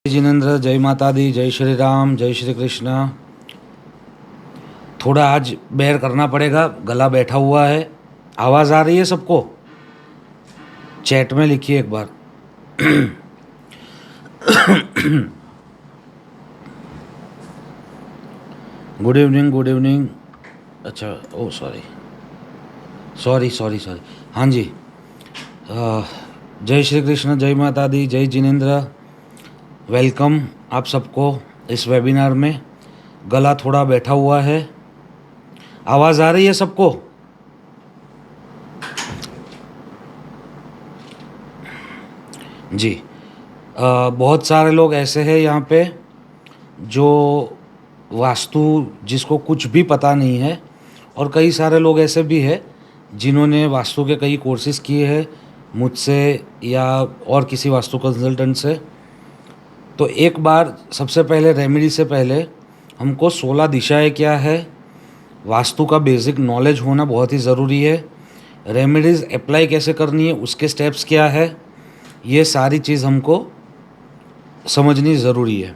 जय जिनेन्द्र, जय माता दी, जय श्री राम, जय श्री कृष्ण। थोड़ा आज बेयर करना पड़ेगा, गला बैठा हुआ है। आवाज़ आ रही है सबको? चैट में लिखिए एक बार। Good evening, good evening. अच्छा, oh sorry sorry sorry sorry. हाँ जी, जय श्री कृष्ण, जय माता दी, जय जिनेन्द्र। वेलकम आप सबको इस वेबिनार में। गला थोड़ा बैठा हुआ है। आवाज़ आ रही है सबको? जी। बहुत सारे लोग ऐसे हैं यहाँ पे जो वास्तु जिसको कुछ भी पता नहीं है, और कई सारे लोग ऐसे भी हैं जिन्होंने वास्तु के कई कोर्सेज किए हैं मुझसे या और किसी वास्तु कंसल्टेंट से। तो एक बार सबसे पहले रेमेडी से पहले हमको 16 दिशाएं क्या है, वास्तु का बेसिक नॉलेज होना बहुत ही ज़रूरी है। रेमेडीज़ अप्लाई कैसे करनी है, उसके स्टेप्स क्या है, ये सारी चीज़ हमको समझनी ज़रूरी है।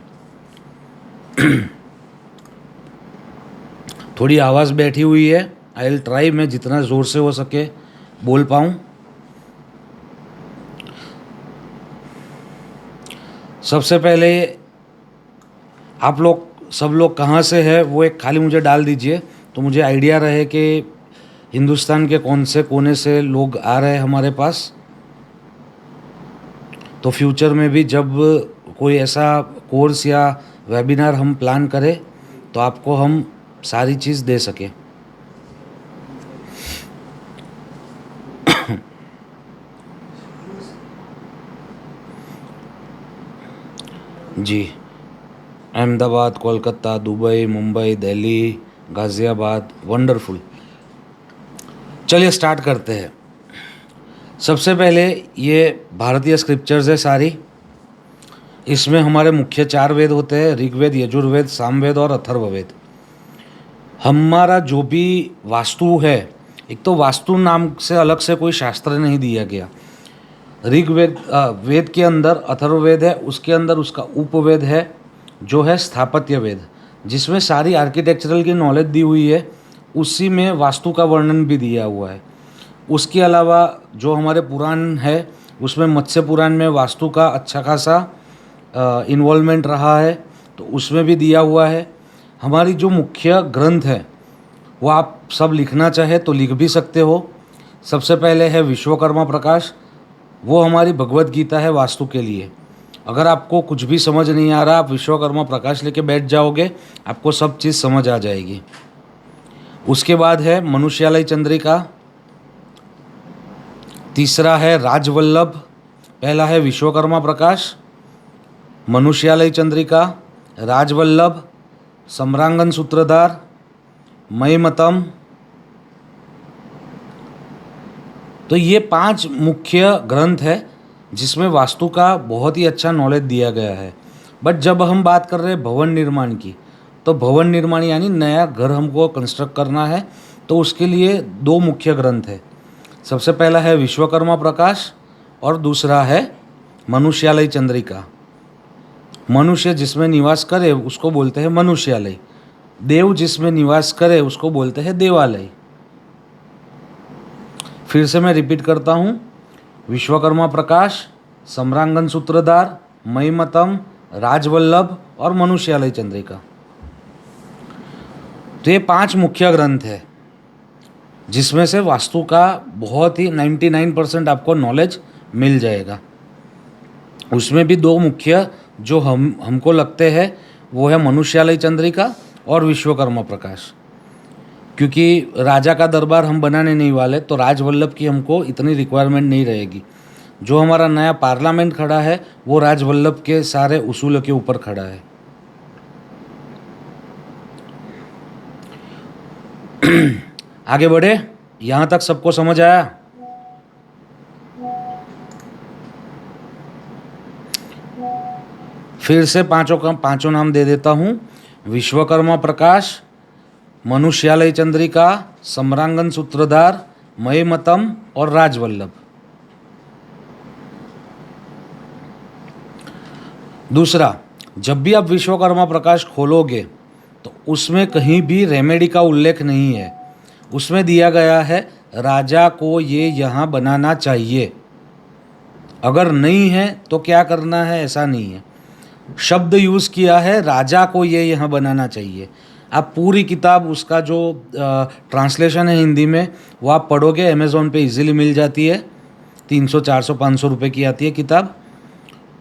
थोड़ी आवाज़ बैठी हुई है। आई विल ट्राई, मैं जितना ज़ोर से हो सके बोल पाऊँ। सबसे पहले आप लोग सब लोग कहाँ से हैं वो एक खाली मुझे डाल दीजिए, तो मुझे आइडिया रहे कि हिंदुस्तान के कौन से कोने से लोग आ रहे हैं हमारे पास। तो फ्यूचर में भी जब कोई ऐसा कोर्स या वेबिनार हम प्लान करें तो आपको हम सारी चीज़ दे सकें। जी, अहमदाबाद, कोलकाता, दुबई, मुंबई, दिल्ली, गाज़ियाबाद, वंडरफुल। चलिए स्टार्ट करते हैं। सबसे पहले ये भारतीय स्क्रिप्चर्स है सारी। इसमें हमारे मुख्य 4 वेद होते हैं, ऋग्वेद, यजुर्वेद, सामवेद और अथर्ववेद। हमारा जो भी वास्तु है, एक तो वास्तु नाम से अलग से कोई शास्त्र नहीं दिया गया। ऋग्वेद वेद के अंदर अथर्ववेद है, उसके अंदर उसका उपवेद है जो है स्थापत्य वेद, जिसमें सारी आर्किटेक्चरल की नॉलेज दी हुई है। उसी में वास्तु का वर्णन भी दिया हुआ है। उसके अलावा जो हमारे पुराण है उसमें मत्स्य पुराण में वास्तु का अच्छा खासा इन्वॉल्वमेंट रहा है, तो उसमें भी दिया हुआ है। हमारी जो मुख्य ग्रंथ है वो आप सब लिखना चाहे तो लिख भी सकते हो। सबसे पहले है विश्वकर्मा प्रकाश, वो हमारी भगवत गीता है वास्तु के लिए। अगर आपको कुछ भी समझ नहीं आ रहा, आप विश्वकर्मा प्रकाश लेके बैठ जाओगे, आपको सब चीज़ समझ आ जाएगी। उसके बाद है मनुष्यालय चंद्रिका, तीसरा है राजवल्लभ। पहला है विश्वकर्मा प्रकाश, मनुष्यालय चंद्रिका, राजवल्लभ, सम्रांगन सूत्रधार, मयमतम। तो ये 5 मुख्य ग्रंथ है जिसमें वास्तु का बहुत ही अच्छा नॉलेज दिया गया है। बट जब हम बात कर रहे हैं भवन निर्माण की, तो भवन निर्माण यानी नया घर हमको कंस्ट्रक्ट करना है, तो उसके लिए 2 मुख्य ग्रंथ है। सबसे पहला है विश्वकर्मा प्रकाश और दूसरा है मनुष्यालय चंद्रिका। मनुष्य जिसमें निवास करे उसको बोलते हैं मनुष्यालय, देव जिसमें निवास करे उसको बोलते हैं देवालय। फिर से मैं रिपीट करता हूँ, विश्वकर्मा प्रकाश, सम्रांगन सूत्रधार, मयमतम, राजवल्लभ और मनुष्यालय चंद्रिका। तो ये 5 मुख्य ग्रंथ है जिसमें से वास्तु का बहुत ही 99% आपको नॉलेज मिल जाएगा। उसमें भी 2 मुख्य जो हमको लगते हैं वो है मनुष्यालय चंद्रिका और विश्वकर्मा प्रकाश। क्योंकि राजा का दरबार हम बनाने नहीं वाले, तो राजवल्लभ की हमको इतनी रिक्वायरमेंट नहीं रहेगी। जो हमारा नया पार्लियामेंट खड़ा है वो राजवल्लभ के सारे उसूलों के ऊपर खड़ा है। आगे बढ़े, यहाँ तक सबको समझ आया? फिर से पांचों नाम दे देता हूँ, विश्वकर्मा प्रकाश, मनुष्यालय चंद्रिका, सम्रांगन सूत्रधार, मयमतम और राजवल्लभ। दूसरा, जब भी आप विश्वकर्मा प्रकाश खोलोगे तो उसमें कहीं भी रेमेडी का उल्लेख नहीं है। उसमें दिया गया है राजा को ये यहाँ बनाना चाहिए। अगर नहीं है तो क्या करना है, ऐसा नहीं है। शब्द यूज़ किया है राजा को ये यहाँ बनाना चाहिए। आप पूरी किताब, उसका जो ट्रांसलेशन है हिंदी में, वो आप पढ़ोगे, अमेज़ॉन पे इजीली मिल जाती है। 300 400 500 रुपये की आती है किताब।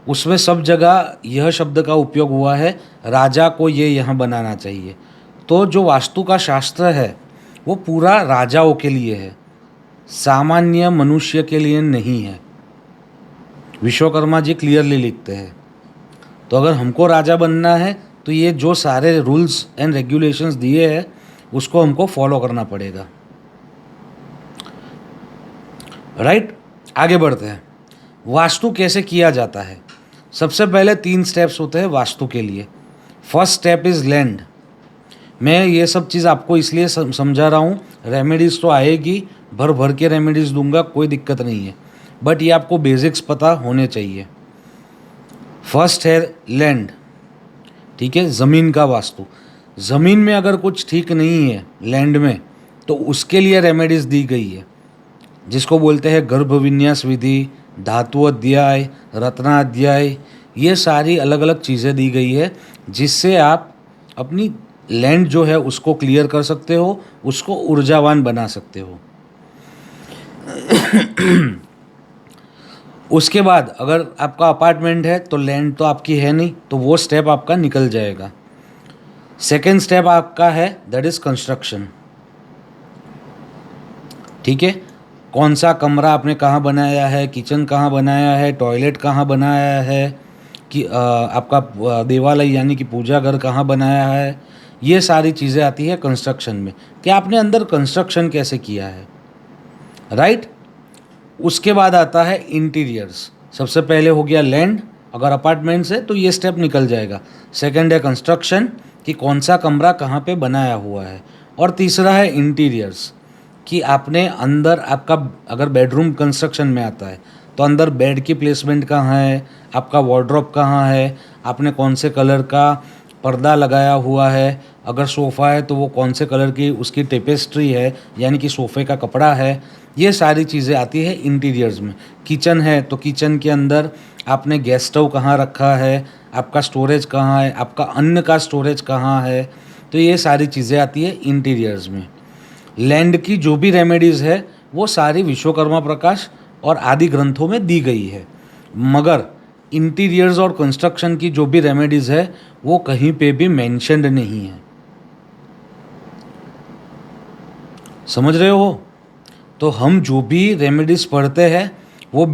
उसमें सब जगह यह शब्द का उपयोग हुआ है, राजा को ये यहाँ बनाना चाहिए। तो जो वास्तु का शास्त्र है वो पूरा राजाओं के लिए है, सामान्य मनुष्य के लिए नहीं है। विश्वकर्मा जी क्लियरली लिखते हैं। तो अगर हमको राजा बनना है तो ये जो सारे रूल्स एंड रेगुलेशंस दिए हैं उसको हमको फॉलो करना पड़ेगा। राइट, आगे बढ़ते हैं। वास्तु कैसे किया जाता है? सबसे पहले 3 स्टेप्स होते हैं वास्तु के लिए। First step is land. मैं ये सब चीज़ आपको इसलिए समझा रहा हूँ, रेमेडीज़ तो आएगी, भर भर के रेमेडीज़ दूंगा, कोई दिक्कत नहीं है, बट ये आपको बेसिक्स पता होने चाहिए। फर्स्ट है लैंड, ठीक है, ज़मीन का वास्तु। ज़मीन में अगर कुछ ठीक नहीं है लैंड में, तो उसके लिए रेमेडीज़ दी गई है, जिसको बोलते हैं गर्भ विन्यास विधि, धातु अध्याय, रत्नाध्याय। ये सारी अलग अलग चीज़ें दी गई है जिससे आप अपनी लैंड जो है उसको क्लियर कर सकते हो, उसको ऊर्जावान बना सकते हो। उसके बाद अगर आपका अपार्टमेंट है तो लैंड तो आपकी है नहीं, तो वो स्टेप आपका निकल जाएगा। सेकेंड स्टेप आपका है दैट इज़ कंस्ट्रक्शन। ठीक है, कौन सा कमरा आपने कहाँ बनाया है, किचन कहाँ बनाया है, टॉयलेट कहाँ बनाया है, कि आपका देवालय यानी कि पूजा घर कहाँ बनाया है, ये सारी चीज़ें आती है कंस्ट्रक्शन में, कि आपने अंदर कंस्ट्रक्शन कैसे किया है। राइट, उसके बाद आता है इंटीरियर्स। सबसे पहले हो गया लैंड, अगर अपार्टमेंट्स है तो ये स्टेप निकल जाएगा। सेकंड है कंस्ट्रक्शन, कि कौन सा कमरा कहाँ पे बनाया हुआ है। और तीसरा है इंटीरियर्स, कि आपने अंदर, आपका अगर बेडरूम कंस्ट्रक्शन में आता है तो अंदर बेड की प्लेसमेंट कहाँ है, आपका वार्डरोब कहाँ है, आपने कौन से कलर का पर्दा लगाया हुआ है, अगर सोफ़ा है तो वो कौन से कलर की उसकी टेपेस्ट्री है यानी कि सोफ़े का कपड़ा है। ये सारी चीज़ें आती है इंटीरियर्स में। किचन है तो किचन के अंदर आपने गैस स्टोव कहाँ रखा है, आपका स्टोरेज कहाँ है, आपका अन्न का स्टोरेज कहाँ है, तो ये सारी चीज़ें आती है इंटीरियर्स में। लैंड की जो भी रेमेडीज़ है वो सारी विश्वकर्मा प्रकाश और आदि ग्रंथों में दी गई है, मगर इंटीरियर्स और कंस्ट्रक्शन की जो भी रेमेडीज़ है वो कहीं पे भी मेंशन्ड नहीं है। समझ रहे हो? तो हम जो भी रेमेडीज़ पढ़ते हैं वो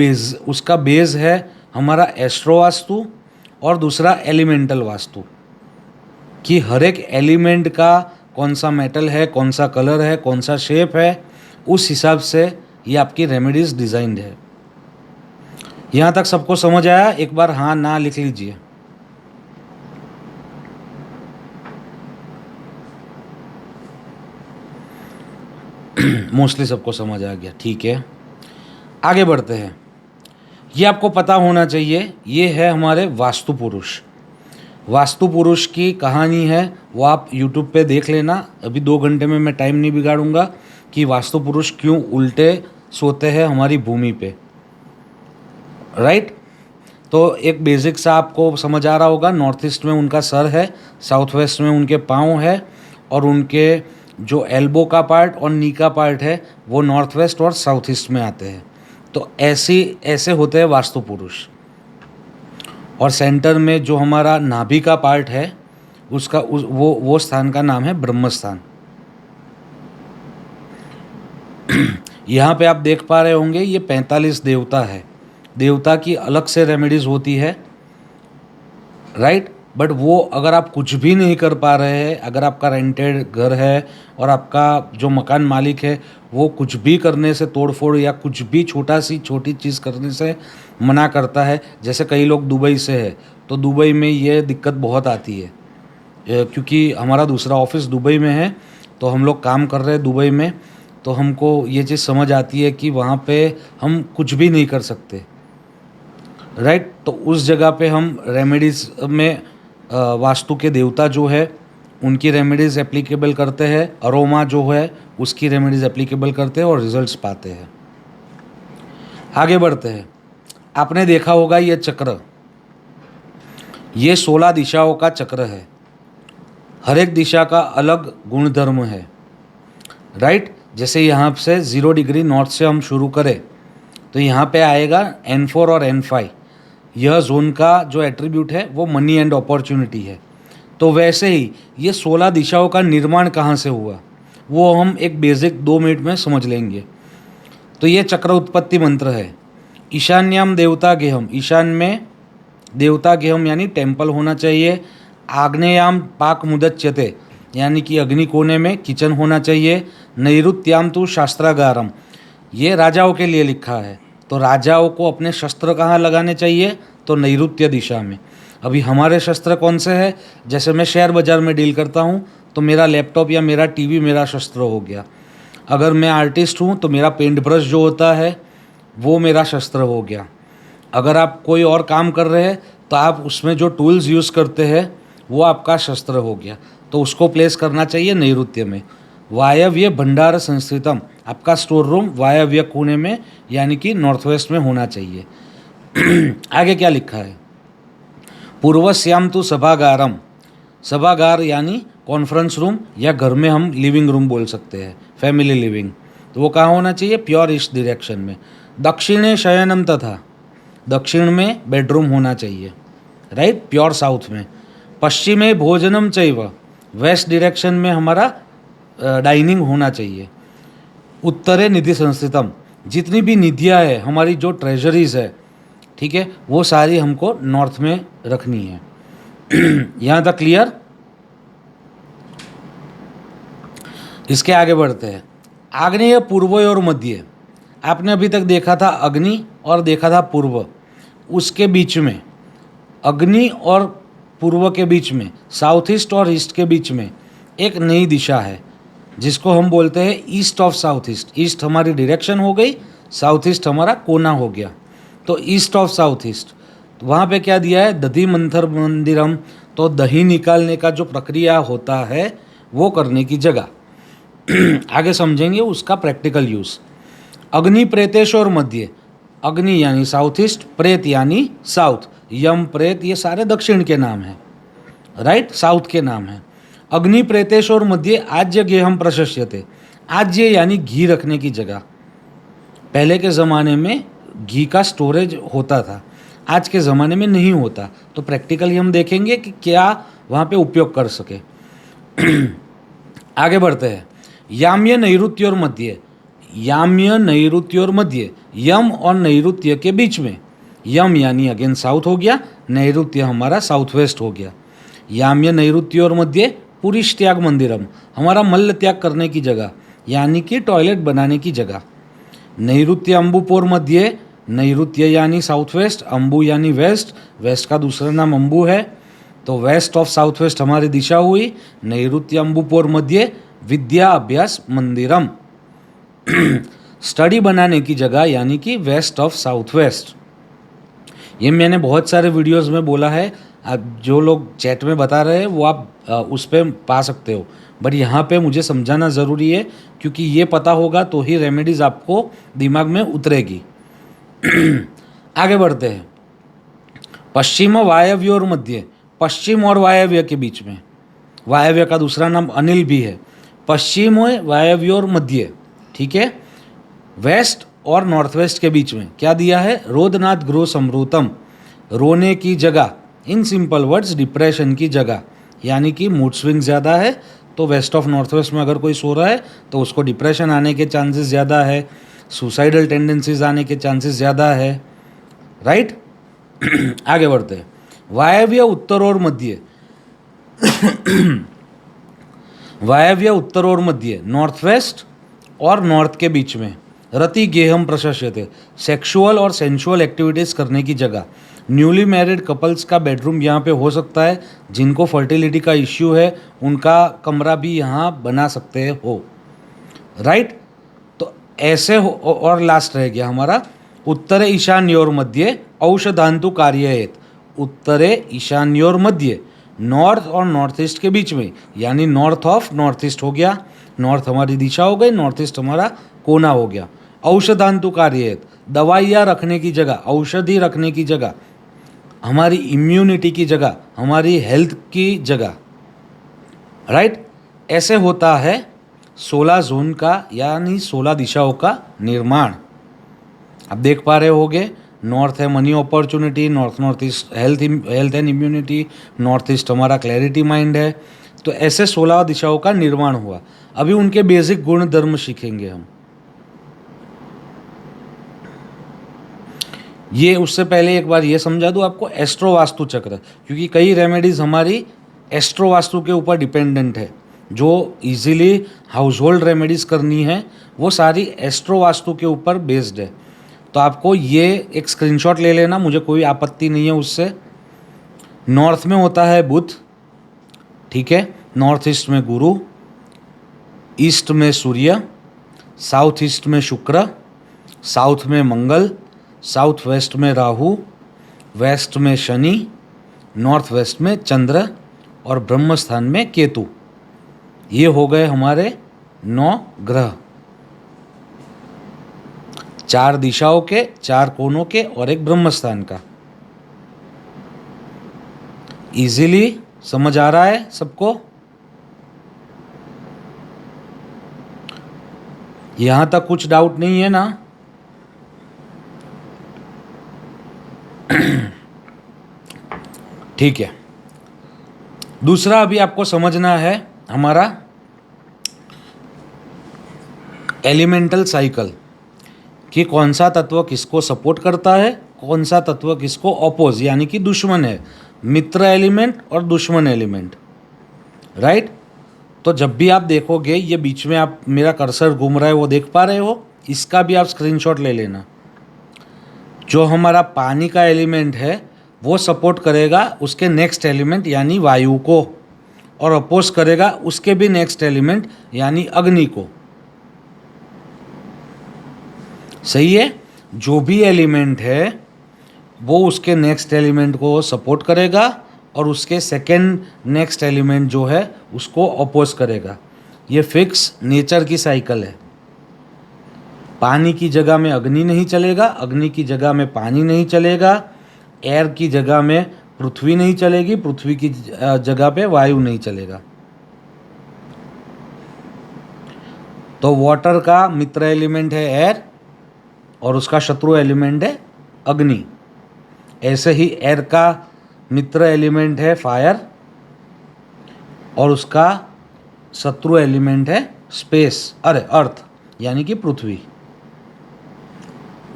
उसका बेस है हमारा एस्ट्रो वास्तु और दूसरा एलिमेंटल वास्तु, कि हर एक एलिमेंट का कौन सा मेटल है, कौन सा कलर है, कौन सा शेप है, उस हिसाब से ये आपकी रेमेडीज़ डिज़ाइंड है। यहाँ तक सबको समझ आया? एक बार हाँ ना लिख लीजिए। मोस्टली सबको समझ आ गया, ठीक है। आगे बढ़ते हैं। ये आपको पता होना चाहिए, ये है हमारे वास्तु पुरुष। वास्तु पुरुष की कहानी है वो आप YouTube पे देख लेना। अभी 2 घंटे में मैं टाइम नहीं बिगाड़ूंगा कि वास्तु पुरुष क्यों उल्टे सोते हैं हमारी भूमि पे। राइट, तो एक बेसिक सा आपको समझ आ रहा होगा। नॉर्थ ईस्ट में उनका सर है, साउथ वेस्ट में उनके पाँव है, और उनके जो एल्बो का पार्ट और नी का पार्ट है वो नॉर्थ वेस्ट और साउथ ईस्ट में आते हैं। तो ऐसे होते हैं वास्तु पुरुष। और सेंटर में जो हमारा नाभि का पार्ट है उसका वो स्थान का नाम है ब्रह्म स्थान। यहाँ पे आप देख पा रहे होंगे ये 45 देवता है। देवता की अलग से रेमेडीज़ होती है, राइट, बट वो अगर आप कुछ भी नहीं कर पा रहे हैं, अगर आपका रेंटेड घर है और आपका जो मकान मालिक है वो कुछ भी करने से तोड़फोड़ या कुछ भी छोटी चीज़ करने से मना करता है, जैसे कई लोग दुबई से है तो दुबई में ये दिक्कत बहुत आती है, क्योंकि हमारा दूसरा ऑफिस दुबई में है तो हम लोग काम कर रहे हैं दुबई में, तो हमको ये चीज़ समझ आती है कि वहाँ पे हम कुछ भी नहीं कर सकते। राइट। तो उस जगह पे हम रेमेडीज़ में वास्तु के देवता जो है उनकी रेमेडीज़ एप्लीकेबल करते हैं, अरोमा जो है उसकी रेमेडीज़ एप्लीकेबल करते हैं और रिजल्ट्स पाते हैं। आगे बढ़ते हैं। आपने देखा होगा ये चक्र, ये 16 दिशाओं का चक्र है। हर एक दिशा का अलग गुणधर्म है, राइट। जैसे यहाँ से 0 डिग्री नॉर्थ से हम शुरू करें तो यहाँ पे आएगा N4 और N5। यह जोन का जो एट्रीब्यूट है वो मनी एंड अपॉर्चुनिटी है। तो वैसे ही ये 16 दिशाओं का निर्माण कहाँ से हुआ वो हम एक बेसिक 2 मिनट में समझ लेंगे। तो ये चक्र उत्पत्ति मंत्र है। ईशान्याम देवता गेहम, ईशान में देवता गेहम यानी टेम्पल होना चाहिए। आग्नेयाम पाक मुदच्यते यानी कि अग्नि कोने में किचन होना चाहिए। नैऋत्याम तो शास्त्रागारम, ये राजाओं के लिए लिखा है। तो राजाओं को अपने शस्त्र कहाँ लगाने चाहिए, तो नैऋत्य दिशा में। अभी हमारे शस्त्र कौन से हैं, जैसे मैं शेयर बाज़ार में डील करता हूँ तो मेरा लैपटॉप या मेरा टीवी मेरा शस्त्र हो गया। अगर मैं आर्टिस्ट हूँ तो मेरा पेंट ब्रश जो होता है वो मेरा शस्त्र हो गया। अगर आप कोई और काम कर रहे हैं तो आप उसमें जो टूल्स यूज़ करते हैं वो आपका शस्त्र हो गया। तो उसको प्लेस करना चाहिए नैऋत्य में। वायव्य भंडार संस्थितम, आपका स्टोर रूम वायव्य कोने में यानी कि नॉर्थ वेस्ट में होना चाहिए। आगे क्या लिखा है, पूर्वस्याम तो सभागारम, सभागार यानी कॉन्फ्रेंस रूम या घर में हम लिविंग रूम बोल सकते हैं, फैमिली लिविंग। तो वो कहाँ होना चाहिए, प्योर ईस्ट डायरेक्शन में। दक्षिणे शयनम, तथा दक्षिण में बेडरूम होना चाहिए, राइट, प्योर साउथ में। पश्चिमे भोजनम चैव, वेस्ट डायरेक्शन में हमारा डाइनिंग होना चाहिए। उत्तरे निधि संस्थितम, जितनी भी निधियाँ है हमारी जो ट्रेजरीज है, ठीक है, वो सारी हमको नॉर्थ में रखनी है। यहाँ तक क्लियर। इसके आगे बढ़ते हैं। आग्नेय, पूर्व और मध्य। आपने अभी तक देखा था अग्नि और देखा था पूर्व, उसके बीच में अग्नि और पूर्व के बीच में, साउथ ईस्ट और ईस्ट के बीच में एक नई दिशा है जिसको हम बोलते हैं east of south east. East हमारी डायरेक्शन हो गई, साउथ ईस्ट हमारा कोना हो गया। तो ईस्ट ऑफ साउथ ईस्ट, तो वहाँ पे क्या दिया है, दधि मंथर मंदिरम। तो दही निकालने का जो प्रक्रिया होता है वो करने की जगह। आगे समझेंगे उसका प्रैक्टिकल यूज़। अग्नि, प्रेतेश्वर मध्य, अग्नि यानी साउथ ईस्ट, प्रेत यानी साउथ, यम प्रेत ये सारे दक्षिण के नाम हैं, राइट, साउथ के नाम हैं। अग्नि, प्रेतेश्वर मध्य आज्य गेहम प्रशस्यते, आज्य यानी घी रखने की जगह। पहले के ज़माने में घी का स्टोरेज होता था, आज के ज़माने में नहीं होता। तो प्रैक्टिकली हम देखेंगे कि क्या वहाँ पे उपयोग कर सके। आगे बढ़ते हैं। याम्य, नैऋत्य और मध्य, याम्य, नैऋत्य और मध्य, यम और नैऋत्य के बीच में। यम यानी अगेन साउथ हो गया, नैऋत्य हमारा साउथ वेस्ट हो गया। याम्य, नैऋत्य और मध्य पुरुष त्याग मंदिरम, हमारा मल्ल त्याग करने की जगह यानी कि टॉयलेट बनाने की जगह। नैऋत्य, अम्बुपोर मध्य, नैऋत्य यानी साउथ वेस्ट, अम्बु यानी वेस्ट, वेस्ट का दूसरा नाम अम्बु है। तो वेस्ट ऑफ साउथ वेस्ट हमारी दिशा हुई। नैऋत्य, अम्बुपोर मध्य विद्या अभ्यास मंदिरम, स्टडी बनाने की जगह यानी कि वेस्ट ऑफ साउथ वेस्ट। ये मैंने बहुत सारे वीडियोस में बोला है, आप जो लोग चैट में बता रहे हैं वो आप उस पर पा सकते हो, बट यहाँ पे मुझे समझाना ज़रूरी है क्योंकि ये पता होगा तो ही रेमेडीज़ आपको दिमाग में उतरेगी। आगे बढ़ते हैं। पश्चिम, वायव्य और मध्य, पश्चिम और वायव्य के बीच में, वायव्य का दूसरा नाम अनिल भी है। पश्चिम, वायव्य और मध्य, ठीक है। वेस्ट और नॉर्थ वेस्ट के बीच में क्या दिया है, रोदनाथ गृह समृतम, रोने की जगह, इन सिंपल वर्ड्स डिप्रेशन की जगह, यानी कि मूड स्विंग ज़्यादा है तो वेस्ट ऑफ नॉर्थ वेस्ट में अगर कोई सो रहा है तो उसको डिप्रेशन आने के चांसेस ज़्यादा है, सुसाइडल टेंडेंसीज आने के चांसेस ज़्यादा है, राइट। आगे बढ़ते हैं। वायव्य, उत्तर और मध्य, वायव्य, उत्तर और मध्य, नॉर्थ वेस्ट और नॉर्थ के बीच में। रति गेहम प्रशस्यते, सेक्सुअल और सेंसुअल एक्टिविटीज़ करने की जगह। न्यूली मैरिड कपल्स का बेडरूम यहाँ पे हो सकता है, जिनको फर्टिलिटी का इश्यू है उनका कमरा भी यहाँ बना सकते हो, राइट। तो ऐसे हो। और लास्ट रह गया हमारा उत्तरे ईशान्योर मध्ये औषधांतु कार्ययेत। उत्तरे ईशान्योर मध्य, नॉर्थ और नॉर्थ ईस्ट के बीच में, यानी नॉर्थ ऑफ नॉर्थ ईस्ट हो गया, नॉर्थ हमारी दिशा हो गई, नॉर्थ ईस्ट हमारा कोना हो गया। औषधांतु कार्ययेत, दवाइयाँ रखने की जगह, औषधि रखने की जगह, हमारी इम्यूनिटी की जगह, हमारी हेल्थ की जगह, राइट। ऐसे होता है 16 जोन का यानी 16 दिशाओं का निर्माण। आप देख पा रहे होगे, नॉर्थ है money opportunity, north east health and immunity, north east हमारा क्लैरिटी माइंड है। तो ऐसे 16 दिशाओं का निर्माण हुआ। अभी उनके बेसिक गुण धर्म सीखेंगे हम। ये उससे पहले एक बार ये समझा दूँ आपको एस्ट्रो वास्तु चक्र, क्योंकि कई रेमेडीज़ हमारी एस्ट्रो वास्तु के ऊपर डिपेंडेंट है। जो इजीली हाउस होल्ड रेमेडीज़ करनी है वो सारी एस्ट्रो वास्तु के ऊपर बेस्ड है। तो आपको ये एक स्क्रीनशॉट ले लेना, मुझे कोई आपत्ति नहीं है उससे। नॉर्थ में होता है बुध, ठीक है, नॉर्थ ईस्ट में गुरु, ईस्ट में सूर्य, साउथ ईस्ट में शुक्र, साउथ में मंगल, साउथ वेस्ट में राहु, वेस्ट में शनि, नॉर्थ वेस्ट में चंद्र और ब्रह्म स्थान में केतु। ये हो गए हमारे 9 ग्रह, 4 दिशाओं के, 4 कोनों के और एक ब्रह्म स्थान का। इजीली समझ आ रहा है सबको? यहां तक कुछ डाउट नहीं है ना? ठीक है। दूसरा अभी आपको समझना है हमारा एलिमेंटल साइकिल, कि कौन सा तत्व किसको सपोर्ट करता है, कौन सा तत्व किसको अपोज यानी कि दुश्मन है, मित्र एलिमेंट और दुश्मन एलिमेंट, राइट। तो जब भी आप देखोगे ये बीच में आप मेरा कर्सर घूम रहा है वो देख पा रहे हो, इसका भी आप स्क्रीनशॉट ले लेना। जो हमारा पानी का एलिमेंट है वो सपोर्ट करेगा उसके नेक्स्ट एलिमेंट यानी वायु को, और अपोज करेगा उसके भी नेक्स्ट एलिमेंट यानी अग्नि को। सही है? जो भी एलिमेंट है वो उसके नेक्स्ट एलिमेंट को सपोर्ट करेगा और उसके सेकेंड नेक्स्ट एलिमेंट जो है उसको अपोज करेगा। ये फिक्स नेचर की साइकिल है। पानी की जगह में अग्नि नहीं चलेगा, अग्नि की जगह में पानी नहीं चलेगा, एयर की जगह में पृथ्वी नहीं चलेगी, पृथ्वी की जगह पे वायु नहीं चलेगा। तो वाटर का मित्र एलिमेंट है एयर और उसका शत्रु एलिमेंट है अग्नि। ऐसे ही एयर का मित्र एलिमेंट है फायर और उसका शत्रु एलिमेंट है अर्थ यानी कि पृथ्वी,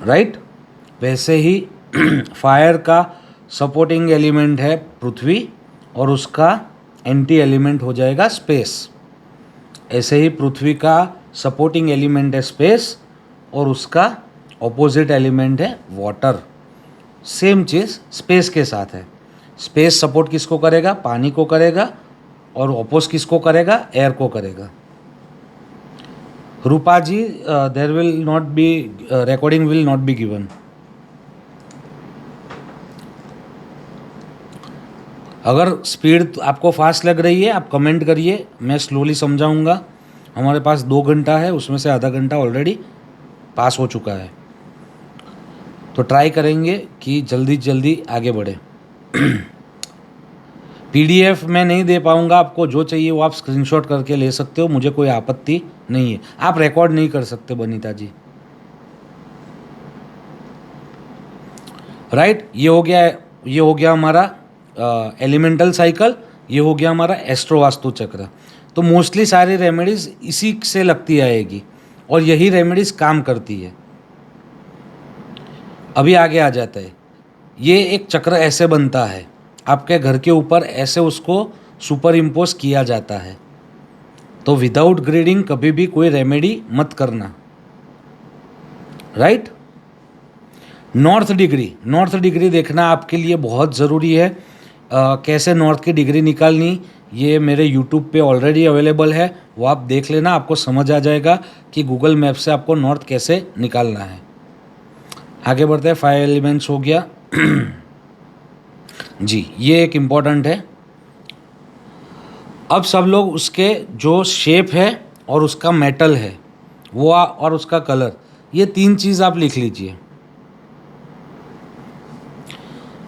राइट। वैसे ही फायर का सपोर्टिंग एलिमेंट है पृथ्वी और उसका एंटी एलिमेंट हो जाएगा स्पेस। ऐसे ही पृथ्वी का सपोर्टिंग एलिमेंट है स्पेस और उसका ऑपोजिट एलिमेंट है वाटर। सेम चीज़ स्पेस के साथ है। स्पेस सपोर्ट किसको करेगा? पानी को करेगा, और ऑपोज किसको करेगा? एयर को करेगा। Rupa ji, there will not be recording will not be given. अगर स्पीड आपको फास्ट लग रही है आप कमेंट करिए, मैं स्लोली समझाऊंगा। हमारे पास 2 घंटा है, उसमें से आधा घंटा ऑलरेडी पास हो चुका है, तो ट्राई करेंगे कि जल्दी जल्दी आगे बढ़े। पीडीएफ मैं नहीं दे पाऊंगा आपको, जो चाहिए वो आप स्क्रीनशॉट करके ले सकते हो, मुझे कोई आपत्ति नहीं है। आप रिकॉर्ड नहीं कर सकते बनीता जी, राइट। ये हो गया हमारा एलिमेंटल साइकिल, ये हो गया हमारा एस्ट्रो वास्तु चक्र। तो मोस्टली सारी रेमेडीज़ इसी से लगती आएगी और यही रेमेडीज़ काम करती है। अभी आगे आ जाता है। ये एक चक्र ऐसे बनता है, आपके घर के ऊपर ऐसे उसको सुपर इम्पोज किया जाता है। तो विदाउट ग्रीडिंग कभी भी कोई रेमेडी मत करना, राइट। नॉर्थ डिग्री देखना आपके लिए बहुत ज़रूरी है। कैसे नॉर्थ की डिग्री निकालनी, ये मेरे यूट्यूब पे ऑलरेडी अवेलेबल है, वो आप देख लेना, आपको समझ आ जाएगा कि गूगल मैप से आपको नॉर्थ कैसे निकालना है। आगे बढ़ते हैं। 5 एलिमेंट्स हो गया। जी, ये एक इम्पॉर्टेंट है। अब सब लोग उसके जो शेप है और उसका मेटल है वो और उसका कलर, ये 3 चीज़ आप लिख लीजिए।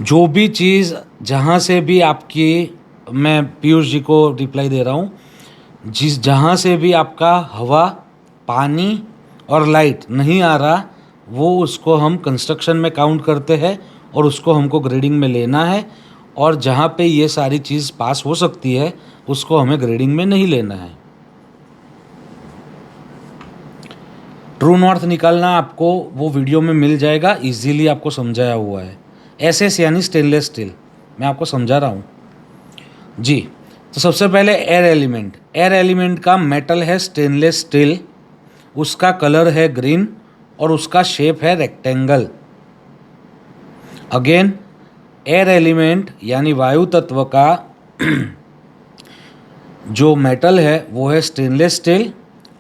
जो भी चीज़ जहाँ से भी आपकी, मैं पीयूष जी को रिप्लाई दे रहा हूँ, जहाँ से भी आपका हवा, पानी और लाइट नहीं आ रहा, वो उसको हम कंस्ट्रक्शन में काउंट करते हैं और उसको हमको ग्रेडिंग में लेना है। और जहाँ पे ये सारी चीज़ पास हो सकती है उसको हमें ग्रेडिंग में नहीं लेना है। ट्रू नॉर्थ निकालना आपको वो वीडियो में मिल जाएगा, इजीली आपको समझाया हुआ है। एसएस यानी स्टेनलेस स्टील, मैं आपको समझा रहा हूँ जी। तो सबसे पहले एयर एलिमेंट। एयर एलिमेंट का मेटल है स्टेनलेस स्टील, उसका कलर है ग्रीन और उसका शेप है रेक्टेंगल। अगेन, एयर एलिमेंट यानी वायु तत्व का जो मेटल है वो है स्टेनलेस स्टील,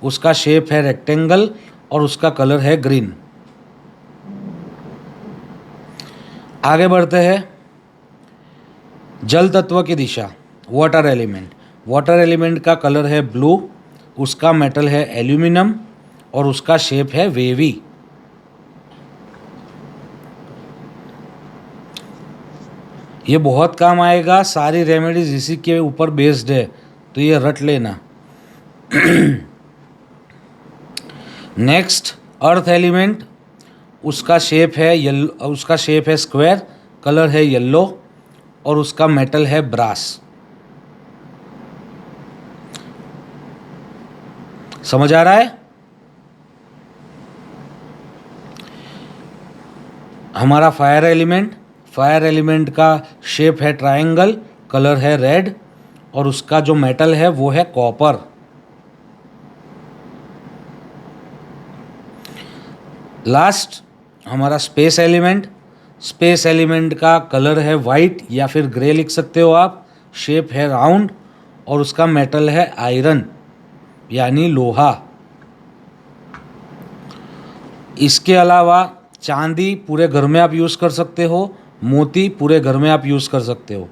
उसका शेप है रेक्टेंगल और उसका कलर है ग्रीन। आगे बढ़ते हैं। जल तत्व की दिशा, वाटर एलिमेंट। वाटर एलिमेंट का कलर है ब्लू, उसका मेटल है एल्यूमिनियम और उसका शेप है वेवी। ये बहुत काम आएगा, सारी रेमेडीज इसी के ऊपर बेस्ड है, तो ये रट लेना। Next, earth element. उसका शेप है येलो, उसका शेप है स्क्वायर, कलर है येलो और उसका मेटल है ब्रास। समझ आ रहा है? हमारा फायर एलिमेंट। फायर एलिमेंट का शेप है ट्रायंगल, कलर है रेड और उसका जो मेटल है वो है कॉपर। लास्ट हमारा स्पेस एलिमेंट। स्पेस एलिमेंट का कलर है वाइट या फिर ग्रे लिख सकते हो आप, शेप है राउंड और उसका मेटल है आयरन यानी लोहा। इसके अलावा चांदी पूरे घर में आप यूज़ कर सकते हो, मोती पूरे घर में आप यूज़ कर सकते हो,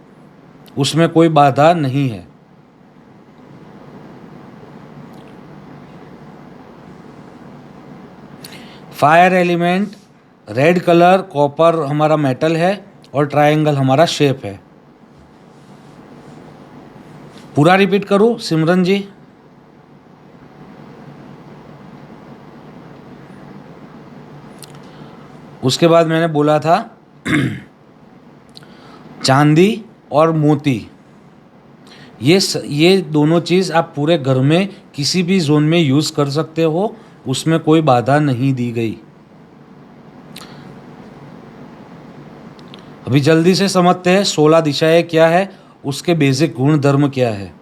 उसमें कोई बाधा नहीं है। Fire element, red colour, copper हमारा मेटल है और ट्रायंगल हमारा शेप है। पूरा रिपीट करूं सिमरन जी? उसके बाद मैंने बोला था चांदी और मोती, ये दोनों चीज़ आप पूरे घर में किसी भी जोन में यूज़ कर सकते हो, उसमें कोई बाधा नहीं दी गई। अभी जल्दी से समझते हैं 16 दिशाएं क्या है, उसके बेसिक गुण धर्म क्या है।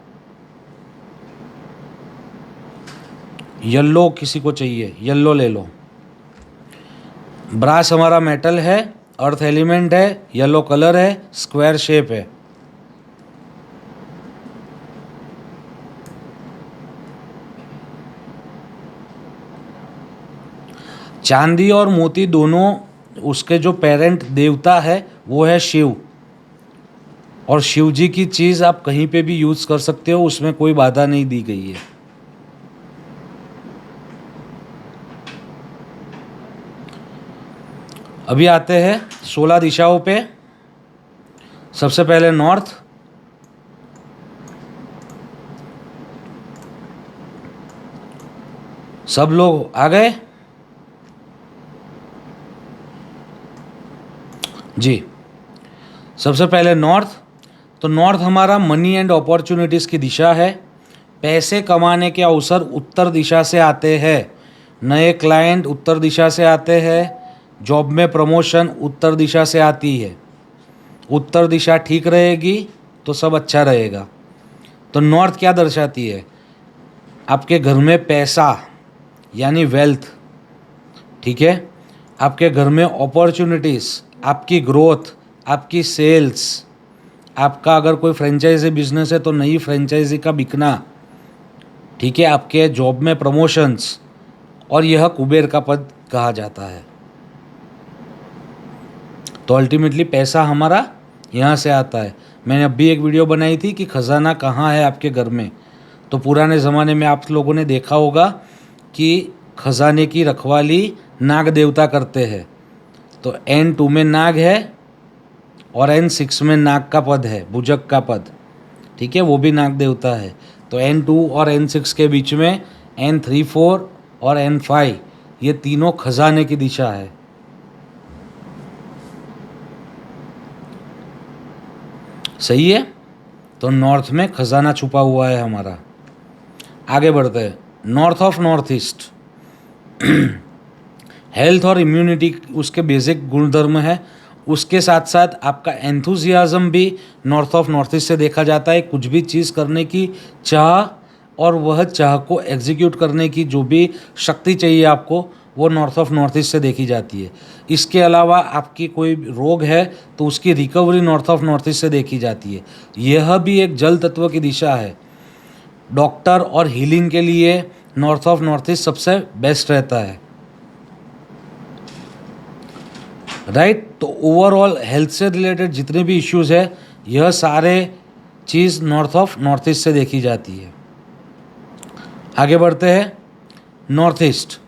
येलो किसी को चाहिए, येलो ले लो। ब्रास हमारा मेटल है, अर्थ एलिमेंट है, येलो कलर है, स्क्वायर शेप है। चांदी और मोती दोनों, उसके जो पेरेंट देवता है वो है शिव, और शिव जी की चीज़ आप कहीं पे भी यूज़ कर सकते हो, उसमें कोई बाधा नहीं दी गई है। अभी आते हैं 16 दिशाओं पे। सबसे पहले नॉर्थ। सब लोग आ गए जी? सबसे पहले नॉर्थ। तो नॉर्थ हमारा मनी एंड अपॉर्चुनिटीज़ की दिशा है। पैसे कमाने के अवसर उत्तर दिशा से आते हैं, नए क्लाइंट उत्तर दिशा से आते हैं, जॉब में प्रमोशन उत्तर दिशा से आती है। उत्तर दिशा ठीक रहेगी तो सब अच्छा रहेगा। तो नॉर्थ क्या दर्शाती है? आपके घर में पैसा यानी वेल्थ, ठीक है, आपके घर में अपॉर्चुनिटीज़, आपकी ग्रोथ, आपकी सेल्स, आपका अगर कोई फ्रेंचाइजी बिजनेस है तो नई फ्रेंचाइजी का बिकना, ठीक है, आपके जॉब में प्रमोशंस, और यह कुबेर का पद कहा जाता है। तो अल्टीमेटली पैसा हमारा यहाँ से आता है। मैंने अभी एक वीडियो बनाई थी कि खजाना कहाँ है आपके घर में, तो पुराने ज़माने में आप लोगों ने देखा होगा कि खजाने की रखवाली नाग देवता करते हैं। तो N2 में नाग है और N6 में नाग का पद है, भुजग का पद, ठीक है, वो भी नाग देवता है। तो N2 और N6 के बीच में N3, 4 और N5 ये तीनों खजाने की दिशा है। सही है। तो नॉर्थ में खजाना छुपा हुआ है हमारा। आगे बढ़ते हैं। North of north east health और इम्यूनिटी उसके बेसिक गुणधर्म है। उसके साथ साथ आपका एंथुजियाज्म भी नॉर्थ ऑफ नॉर्थ ईस्ट से देखा जाता है। कुछ भी चीज़ करने की चाह और वह चाह को एग्जीक्यूट करने की जो भी शक्ति चाहिए आपको, वो नॉर्थ ऑफ नॉर्थ ईस्ट से देखी जाती है। इसके अलावा आपकी कोई रोग है तो उसकी recovery north of north east से देखी जाती है। यह भी एक जल तत्व की दिशा है। डॉक्टर और हीलिंग के लिए नॉर्थ ऑफ नॉर्थ ईस्ट सबसे बेस्ट रहता है, राइट। तो ओवरऑल हेल्थ से रिलेटेड जितने भी इश्यूज़ है, यह सारे चीज़ नॉर्थ ऑफ नॉर्थ ईस्ट से देखी जाती है। आगे बढ़ते हैं। नॉर्थ ईस्ट,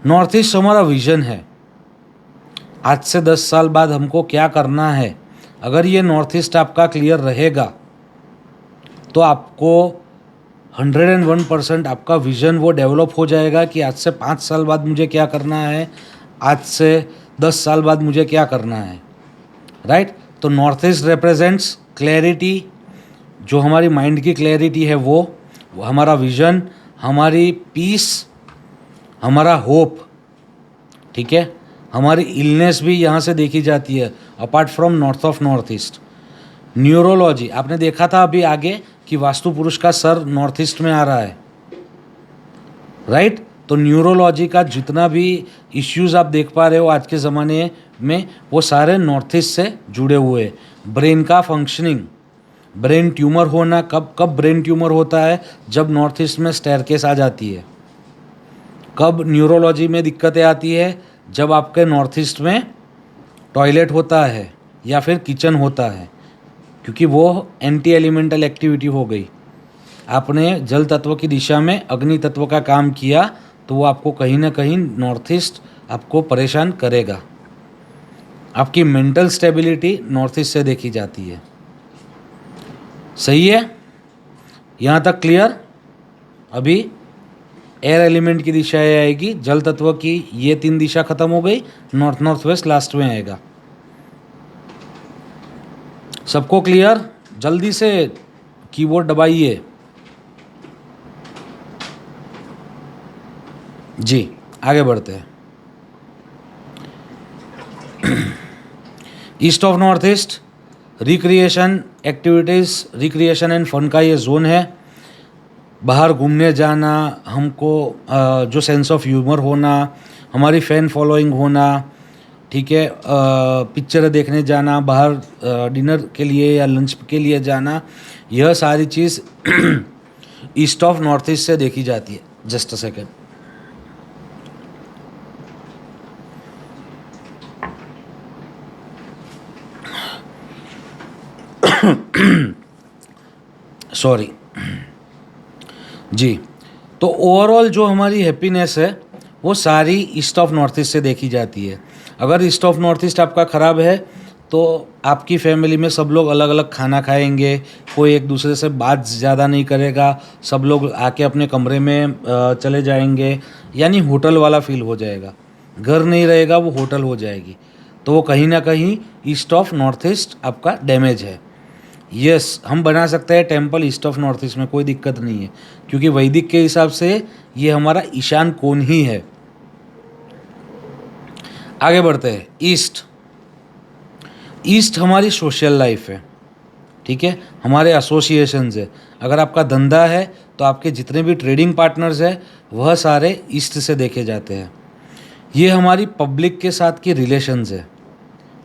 नॉर्थ ईस्ट हमारा विजन है। आज से 10 साल बाद हमको क्या करना है, अगर ये नॉर्थ ईस्ट आपका क्लियर रहेगा तो आपको 101% आपका विज़न वो डेवलप हो जाएगा कि आज से 5 साल बाद मुझे क्या करना है, आज से 10 साल बाद मुझे क्या करना है, राइट। तो नॉर्थ ईस्ट रिप्रेजेंट्स क्लैरिटी, जो हमारी माइंड की क्लैरिटी है वो हमारा विज़न, हमारी पीस, हमारा होप, ठीक है। हमारी इलनेस भी यहाँ से देखी जाती है apart from north of north east. Neurology, आपने देखा था अभी आगे कि वास्तु पुरुष का सर नॉर्थ ईस्ट में आ रहा है, राइट। तो न्यूरोलॉजी का जितना भी इश्यूज आप देख पा रहे हो आज के ज़माने में, वो सारे नॉर्थ ईस्ट से जुड़े हुए हैं। ब्रेन का फंक्शनिंग, ब्रेन ट्यूमर होना, कब ब्रेन ट्यूमर होता है, जब नॉर्थ ईस्ट में स्टेयरकेस आ जाती है। कब न्यूरोलॉजी में दिक्कतें आती है, जब आपके नॉर्थ ईस्ट में टॉयलेट होता है या फिर किचन होता है, क्योंकि वो एंटी एलिमेंटल एक्टिविटी हो गई। आपने जल तत्व की दिशा में अग्नि तत्व का काम किया तो वो आपको कहीं ना कहीं नॉर्थ ईस्ट आपको परेशान करेगा। आपकी मेंटल स्टेबिलिटी नॉर्थ ईस्ट से देखी जाती है। सही है, यहाँ तक क्लियर। अभी एयर एलिमेंट की दिशा ये आएगी, जल तत्व की ये 3 दिशा खत्म हो गई, नॉर्थ नॉर्थ वेस्ट लास्ट में आएगा। सबको क्लियर? जल्दी से कीबोर्ड दबाइए जी। आगे बढ़ते हैं। East of north east recreation activities, recreation and fun का ये जोन है। बाहर घूमने जाना, हमको जो सेंस ऑफ ह्यूमर होना, हमारी फ़ैन फॉलोइंग होना, ठीक है, पिक्चर देखने जाना, बाहर डिनर के लिए या लंच के लिए जाना, यह सारी चीज़ ईस्ट ऑफ नॉर्थ ईस्ट से देखी जाती है। Just a second. सॉरी जी। तो ओवरऑल जो हमारी हैप्पीनेस है वो सारी ईस्ट ऑफ नॉर्थ ईस्ट से देखी जाती है। अगर ईस्ट ऑफ नॉर्थ ईस्ट आपका ख़राब है तो आपकी फैमिली में सब लोग अलग अलग खाना खाएंगे, कोई एक दूसरे से बात ज़्यादा नहीं करेगा, सब लोग आके अपने कमरे में चले जाएंगे, यानी होटल वाला फील हो जाएगा। घर नहीं रहेगा, वो होटल हो जाएगी। तो वो कहीं ना कहीं ईस्ट ऑफ नॉर्थ ईस्ट आपका डैमेज है। यस, हम बना सकते हैं temple east of north east में, कोई दिक्कत नहीं है, क्योंकि वैदिक के हिसाब से ये हमारा ईशान कोण ही है। आगे बढ़ते हैं। ईस्ट, ईस्ट हमारी सोशल लाइफ है, ठीक है, हमारे एसोसिएशंस है। अगर आपका धंधा है तो आपके जितने भी ट्रेडिंग पार्टनर्स हैं वह सारे ईस्ट से देखे जाते हैं। ये हमारी पब्लिक के साथ की रिलेशंस है,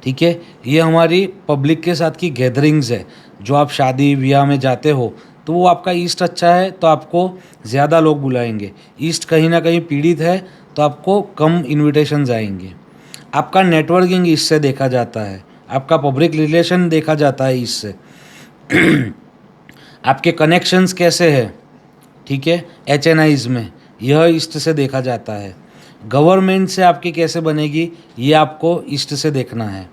ठीक है, ये हमारी पब्लिक के साथ की गैदरिंग्स है। जो आप शादी ब्याह में जाते हो तो वो आपका ईस्ट अच्छा है तो आपको ज़्यादा लोग बुलाएंगे। ईस्ट कहीं ना कहीं पीड़ित है तो आपको कम इनविटेशंस आएंगे। आपका नेटवर्किंग इससे देखा जाता है, आपका पब्लिक रिलेशन देखा जाता है इससे, आपके कनेक्शंस कैसे हैं, ठीक है, HNIs में, यह ईस्ट से देखा जाता है। गवर्नमेंट से आपकी कैसे बनेगी, ये आपको ईस्ट से देखना है,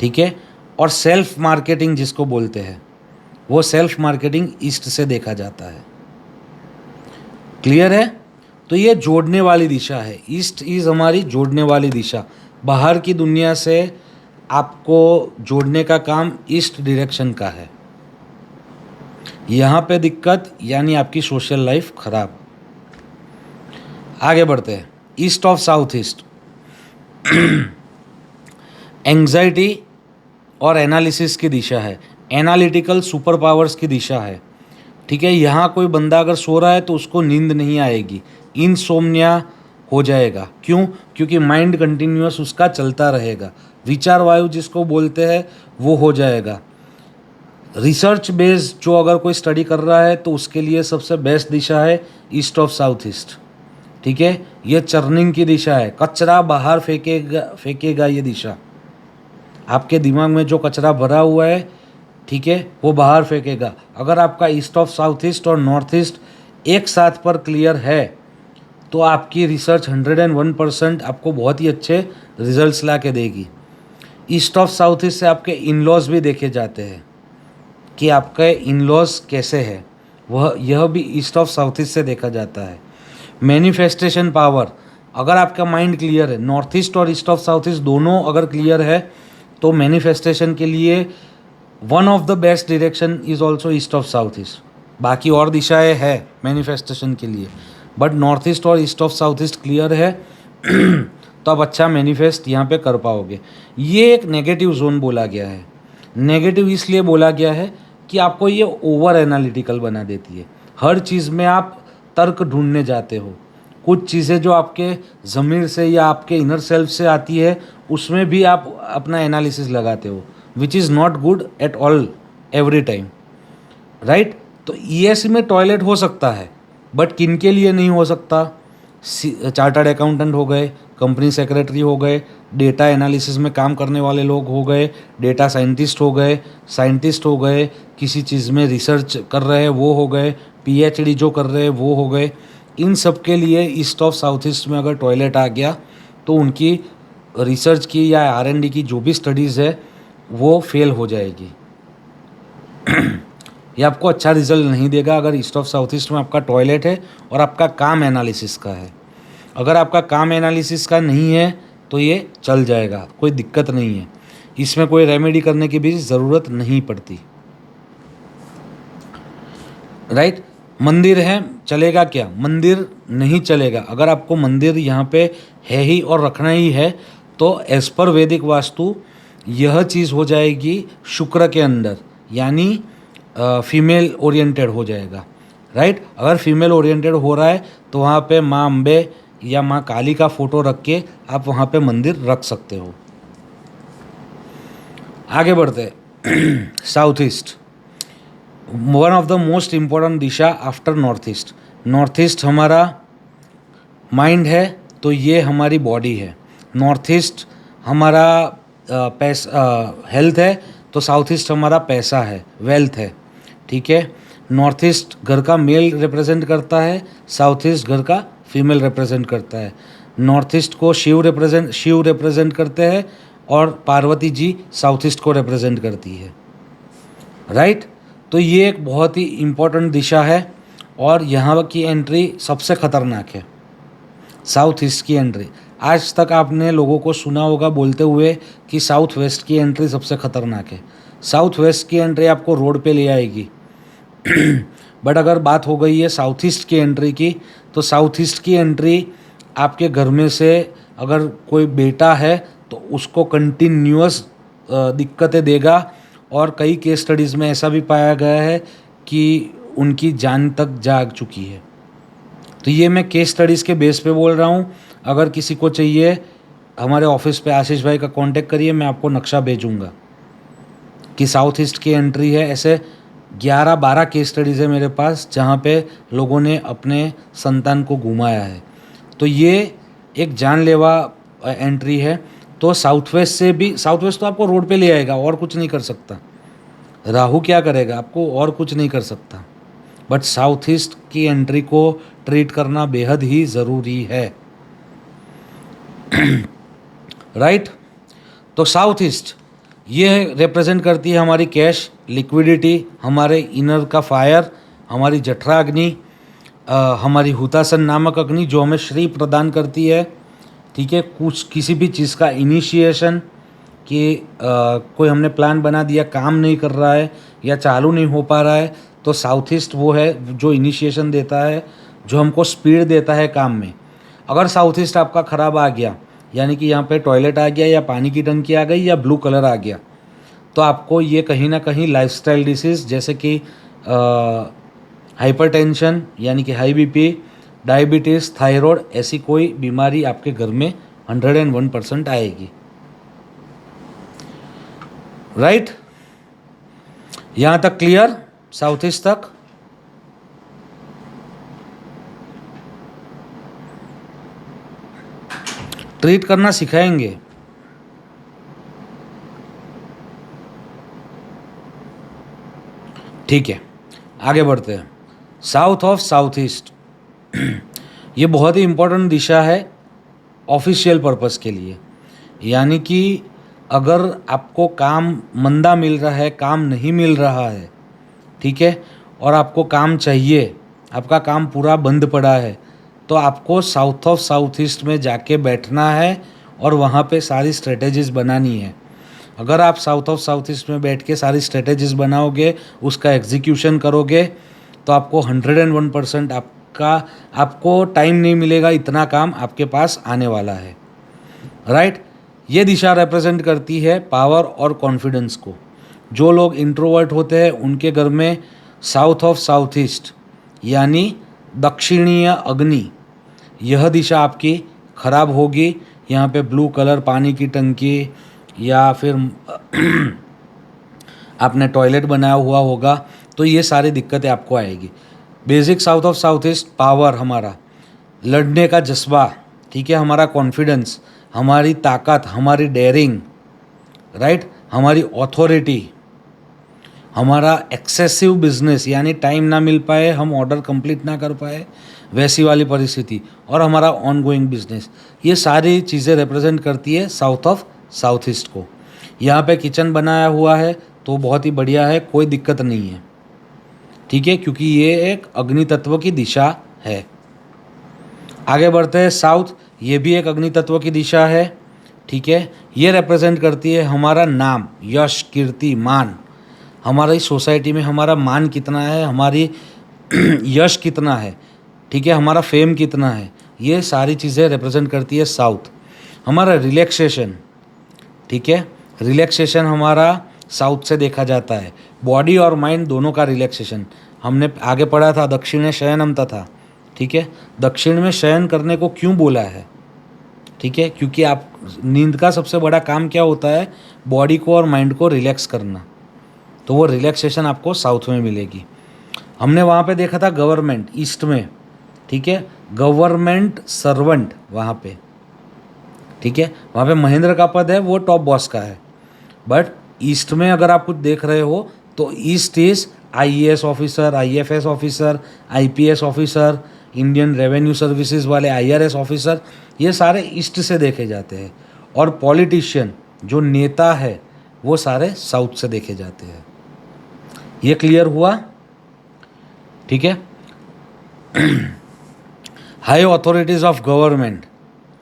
ठीक है। और सेल्फ मार्केटिंग जिसको बोलते हैं, वो सेल्फ मार्केटिंग ईस्ट से देखा जाता है। क्लियर है? तो ये जोड़ने वाली दिशा है, ईस्ट इज़ हमारी जोड़ने वाली दिशा। बाहर की दुनिया से आपको जोड़ने का काम ईस्ट डायरेक्शन का है। यहाँ पे दिक्कत यानी आपकी सोशल लाइफ खराब। आगे बढ़ते हैं, east of south east, anxiety और एनालिसिस की दिशा है, एनालिटिकल सुपर पावर्स की दिशा है, ठीक है। यहाँ कोई बंदा अगर सो रहा है तो उसको नींद नहीं आएगी, इनसोम्निया हो जाएगा। क्यों? क्योंकि माइंड कंटिन्यूअस उसका चलता रहेगा, विचार वायु जिसको बोलते हैं वो हो जाएगा। रिसर्च बेस्ड जो अगर कोई स्टडी कर रहा है तो उसके लिए सबसे बेस्ट दिशा है ईस्ट ऑफ साउथ ईस्ट, ठीक है। ये चर्निंग की दिशा है, कचरा बाहर फेंकेगा ये दिशा। आपके दिमाग में जो कचरा भरा हुआ है, ठीक है, वो बाहर फेंकेगा। अगर आपका ईस्ट ऑफ साउथ ईस्ट और नॉर्थ ईस्ट एक साथ पर क्लियर है तो आपकी रिसर्च 101% आपको बहुत ही अच्छे रिजल्ट्स ला के देगी। ईस्ट ऑफ साउथ ईस्ट से आपके इन लॉज भी देखे जाते हैं कि आपके इन लॉज कैसे है, यह भी ईस्ट ऑफ साउथ ईस्ट से देखा जाता है। मैनिफेस्टेशन पावर, अगर आपका माइंड क्लियर है, नॉर्थ ईस्ट और ईस्ट ऑफ साउथ ईस्ट दोनों अगर क्लियर है तो मैनिफेस्टेशन के लिए one of the best direction is also east of south east. बाकी और दिशाएं है मैनिफेस्टेशन के लिए, बट नॉर्थ ईस्ट और east of south east clear है तो आप अच्छा मैनिफेस्ट यहाँ पे कर पाओगे। ये एक नेगेटिव जोन बोला गया है। नेगेटिव इसलिए बोला गया है कि आपको ये ओवर एनालिटिकल बना देती है, हर चीज़ में आप तर्क ढूंढने जाते हो। कुछ चीज़ें जो आपके ज़मीर से या आपके इनर सेल्फ से आती है उसमें भी आप अपना एनालिसिस लगाते हो, which is not good at all every time, right. तो ESE में टॉयलेट हो सकता है, बट किन के लिए नहीं हो सकता? चार्टर्ड अकाउंटेंट हो गए, कंपनी सेक्रेटरी हो गए, डेटा एनालिसिस में काम करने वाले लोग हो गए, डेटा साइंटिस्ट हो गए, किसी चीज़ में रिसर्च कर रहे हैं वो हो गए, PhD जो कर रहे हैं वो हो गए। इन सब के लिए ईस्ट ऑफ साउथ ईस्ट में अगर टॉयलेट आ गया तो उनकी रिसर्च की या R&D की जो भी स्टडीज़ है वो फेल हो जाएगी। ये आपको अच्छा रिजल्ट नहीं देगा अगर ईस्ट ऑफ साउथ ईस्ट में आपका टॉयलेट है और आपका काम एनालिसिस का है। अगर आपका काम एनालिसिस का नहीं है तो ये चल जाएगा, कोई दिक्कत नहीं है, इसमें कोई रेमेडी करने की भी ज़रूरत नहीं पड़ती, राइट। मंदिर है, चलेगा क्या? मंदिर नहीं चलेगा। अगर आपको मंदिर यहाँ पे है ही और रखना ही है तो एज़ पर वैदिक वास्तु यह चीज़ हो जाएगी शुक्र के अंदर, यानी फीमेल ओरिएंटेड हो जाएगा, राइट। अगर फीमेल ओरिएंटेड हो रहा है तो वहाँ पे माँ अम्बे या माँ काली का फ़ोटो रख के आप वहाँ पे मंदिर रख सकते हो। आगे बढ़ते हैं, south east, one of the most important Disha after north east. North east हमारा माइंड है तो ये हमारी बॉडी है, नॉर्थ ईस्ट हमारा हेल्थ है तो साउथ ईस्ट हमारा पैसा है, वेल्थ है, ठीक है। नॉर्थ ईस्ट घर का मेल रिप्रेजेंट करता है, साउथ ईस्ट घर का फीमेल रिप्रेजेंट करता है। नॉर्थ ईस्ट को शिव रिप्रेजेंट करते हैं और पार्वती जी साउथ ईस्ट को रिप्रेजेंट करती है, राइट। तो ये एक बहुत ही इम्पोर्टेंट दिशा है और यहाँ की एंट्री सबसे ख़तरनाक है, साउथ ईस्ट की एंट्री। आज तक आपने लोगों को सुना होगा बोलते हुए कि साउथ वेस्ट की एंट्री सबसे ख़तरनाक है। साउथ वेस्ट की एंट्री आपको रोड पे ले आएगी बट अगर बात हो गई है साउथ ईस्ट की एंट्री की, तो साउथ ईस्ट की एंट्री आपके घर में से अगर कोई बेटा है तो उसको कंटिन्यूअस दिक्कतें देगा और कई केस स्टडीज़ में ऐसा भी पाया गया है कि उनकी जान तक जा चुकी है। तो ये मैं केस स्टडीज़ के बेस पे बोल रहा हूँ। अगर किसी को चाहिए हमारे ऑफिस पे आशीष भाई का कांटेक्ट करिए, मैं आपको नक्शा भेजूँगा कि साउथ ईस्ट की एंट्री है। ऐसे 11-12 केस स्टडीज़ है मेरे पास जहाँ पे लोगों ने अपने संतान को घुमाया है। तो ये एक जानलेवा एंट्री है, तो साउथ वेस्ट से भी, साउथ वेस्ट तो आपको रोड पे ले आएगा और कुछ नहीं कर सकता। राहु क्या करेगा, आपको और कुछ नहीं कर सकता, बट साउथ ईस्ट की एंट्री को ट्रीट करना बेहद ही ज़रूरी है। राइट तो साउथ ईस्ट ये रिप्रेजेंट करती है हमारी कैश, लिक्विडिटी, हमारे इनर का फायर, हमारी जठरा अग्नि, हमारी हुतासन नामक अग्नि जो हमें श्री प्रदान करती है। ठीक है, कुछ किसी भी चीज़ का इनिशिएशन कि कोई हमने प्लान बना दिया, काम नहीं कर रहा है या चालू नहीं हो पा रहा है, तो साउथ ईस्ट वो है जो इनिशिएशन देता है, जो हमको स्पीड देता है काम में। अगर साउथ ईस्ट आपका ख़राब आ गया, यानी कि यहाँ पे टॉयलेट आ गया या पानी की टंकी आ गई या ब्लू कलर आ गया, तो आपको ये कहीं ना कहीं लाइफस्टाइल डिसीज़ जैसे कि हाइपरटेंशन यानी कि हाई बीपी, डायबिटीज़, थायराइड, ऐसी कोई बीमारी आपके घर में 101% आएगी। राइट यहाँ तक क्लियर, साउथ ईस्ट तक? ट्रीट करना सिखाएंगे। ठीक है, आगे बढ़ते हैं। साउथ ऑफ साउथ ईस्ट ये बहुत ही इम्पोर्टेंट दिशा है ऑफिशियल पर्पस के लिए, यानी कि अगर आपको काम मंदा मिल रहा है, काम नहीं मिल रहा है, ठीक है, और आपको काम चाहिए, आपका काम पूरा बंद पड़ा है, तो आपको साउथ ऑफ साउथ ईस्ट में जाके बैठना है और वहाँ पे सारी स्ट्रेटेजीज़ बनानी है। अगर आप साउथ ऑफ साउथ ईस्ट में बैठ के सारी स्ट्रेटेजीज़ बनाओगे, उसका एग्जीक्यूशन करोगे, तो आपको 101% आपको टाइम नहीं मिलेगा, इतना काम आपके पास आने वाला है। राइट ये दिशा रिप्रेजेंट करती है पावर और कॉन्फिडेंस को। जो लोग इंट्रोवर्ट होते हैं उनके घर में साउथ ऑफ साउथ ईस्ट यानी दक्षिणीय अग्नि, यह दिशा आपकी खराब होगी। यहाँ पे ब्लू कलर, पानी की टंकी या फिर आपने टॉयलेट बनाया हुआ होगा, तो ये सारी दिक्कतें आपको आएगी। Basic south of south east power, हमारा लड़ने का जज्बा, ठीक है, हमारा कॉन्फिडेंस, हमारी ताकत, हमारी डेयरिंग, राइट, हमारी ऑथोरिटी, हमारा एक्सेसिव बिजनेस यानी टाइम ना मिल पाए, हम ऑर्डर कंप्लीट ना कर पाए, वैसी वाली परिस्थिति, और हमारा ऑन गोइंग बिजनेस, ये सारी चीज़ें रिप्रेजेंट करती है साउथ ऑफ साउथ ईस्ट को। यहाँ पे किचन बनाया हुआ है तो बहुत ही बढ़िया है, कोई दिक्कत नहीं है, ठीक है, क्योंकि ये एक अग्नि तत्व की दिशा है। आगे बढ़ते हैं। साउथ ये भी एक अग्नि तत्व की दिशा है, ठीक है, ये रिप्रेजेंट करती है हमारा नाम, यश, कीर्ति, मान, हमारी सोसाइटी में हमारा मान कितना है, हमारी यश कितना है, ठीक है, हमारा फेम कितना है, ये सारी चीज़ें रिप्रेजेंट करती है साउथ। हमारा रिलैक्सेशन, ठीक है, रिलैक्सेशन हमारा साउथ से देखा जाता है, बॉडी और माइंड दोनों का रिलैक्सेशन। हमने आगे पढ़ा था दक्षिण शयनम तथा, ठीक है, दक्षिण में शयन करने को क्यों बोला है, ठीक है, क्योंकि आप नींद का सबसे बड़ा काम क्या होता है, बॉडी को और माइंड को रिलैक्स करना, तो वो रिलैक्सेशन आपको साउथ में मिलेगी। हमने वहाँ पे देखा था गवर्नमेंट, ईस्ट में, ठीक है, गवर्नमेंट सर्वेंट वहाँ पे, ठीक है, वहाँ पे महेंद्र का पद है, वो टॉप बॉस का है। बट ईस्ट में अगर आप कुछ देख रहे हो तो east is IAS officer, IFS officer, IPS officer, Indian revenue services वाले आईआरएस ऑफिसर, ये सारे ईस्ट से देखे जाते हैं। और पॉलिटिशियन जो नेता है वो सारे साउथ से देखे जाते हैं। ये क्लियर हुआ, ठीक है। हाई अथॉरिटीज़ ऑफ गवर्नमेंट,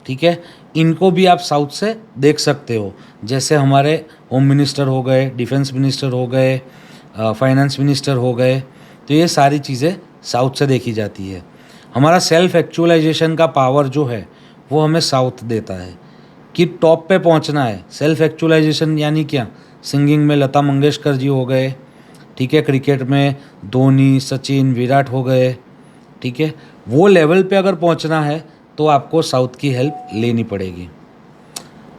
ठीक है, इनको भी आप साउथ से देख सकते हो, जैसे हमारे होम मिनिस्टर हो गए, डिफेंस मिनिस्टर हो गए, फाइनेंस मिनिस्टर हो गए, तो ये सारी चीज़ें साउथ से देखी जाती है। हमारा सेल्फ एक्चुअलाइजेशन का पावर जो है वो हमें साउथ देता है कि टॉप पे पहुंचना है। सेल्फ एक्चुअलाइजेशन यानी क्या, सिंगिंग में लता मंगेशकर जी हो गए, ठीक है, क्रिकेट में धोनी, सचिन, विराट हो गए, ठीक है, वो लेवल पे अगर पहुंचना है तो आपको साउथ की हेल्प लेनी पड़ेगी।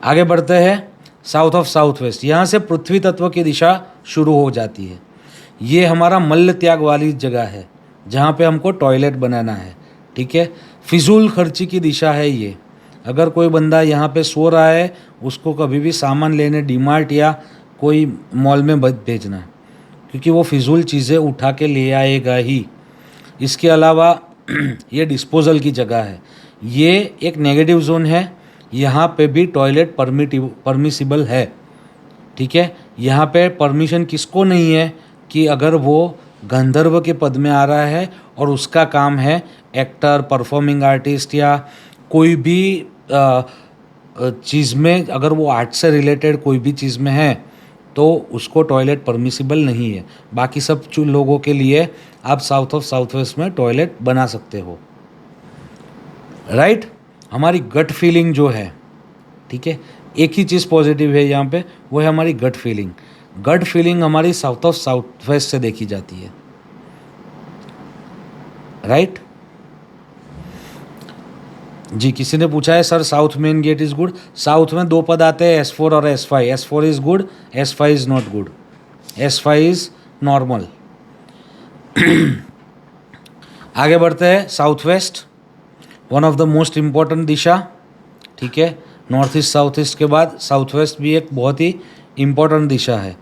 आगे बढ़ते हैं। साउथ ऑफ साउथ वेस्ट, यहाँ से पृथ्वी तत्व की दिशा शुरू हो जाती है। ये हमारा मल्ल त्याग वाली जगह है जहाँ पे हमको टॉयलेट बनाना है, ठीक है, फिजूल खर्ची की दिशा है ये। अगर कोई बंदा यहाँ पे सो रहा है, उसको कभी भी सामान लेने डीमार्ट या कोई मॉल में मत भेजना, क्योंकि वो फिजूल चीज़ें उठा के ले आएगा ही। इसके अलावा ये डिस्पोजल की जगह है, ये एक नेगेटिव जोन है, यहाँ पे भी टॉयलेट परमिसिबल है, ठीक है। यहाँ पे परमिशन किसको नहीं है कि अगर वो गंधर्व के पद में आ रहा है और उसका काम है एक्टर, परफॉर्मिंग आर्टिस्ट या कोई भी चीज़ में, अगर वो आर्ट से रिलेटेड कोई भी चीज़ में है तो उसको टॉयलेट परमिसिबल नहीं है। बाकी सब लोगों के लिए आप साउथ ऑफ साउथ वेस्ट में टॉयलेट बना सकते हो, राइट। हमारी गट फीलिंग जो है, ठीक है, एक ही चीज़ पॉजिटिव है यहाँ पे, वो है हमारी गट फीलिंग। गट फीलिंग हमारी साउथ ऑफ साउथ वेस्ट से देखी जाती है, राइट। जी, किसी ने पूछा है sir south main gate is good. South में दो पद आते हैं, S4 और S5। S4 is good, S5 is not good, S5 is normal. आगे बढ़ते हैं। South west one of the most important दिशा, ठीक है। नॉर्थ ईस्ट साउथ ईस्ट के बाद साउथ वेस्ट भी एक बहुत ही इम्पॉर्टेंट दिशा है,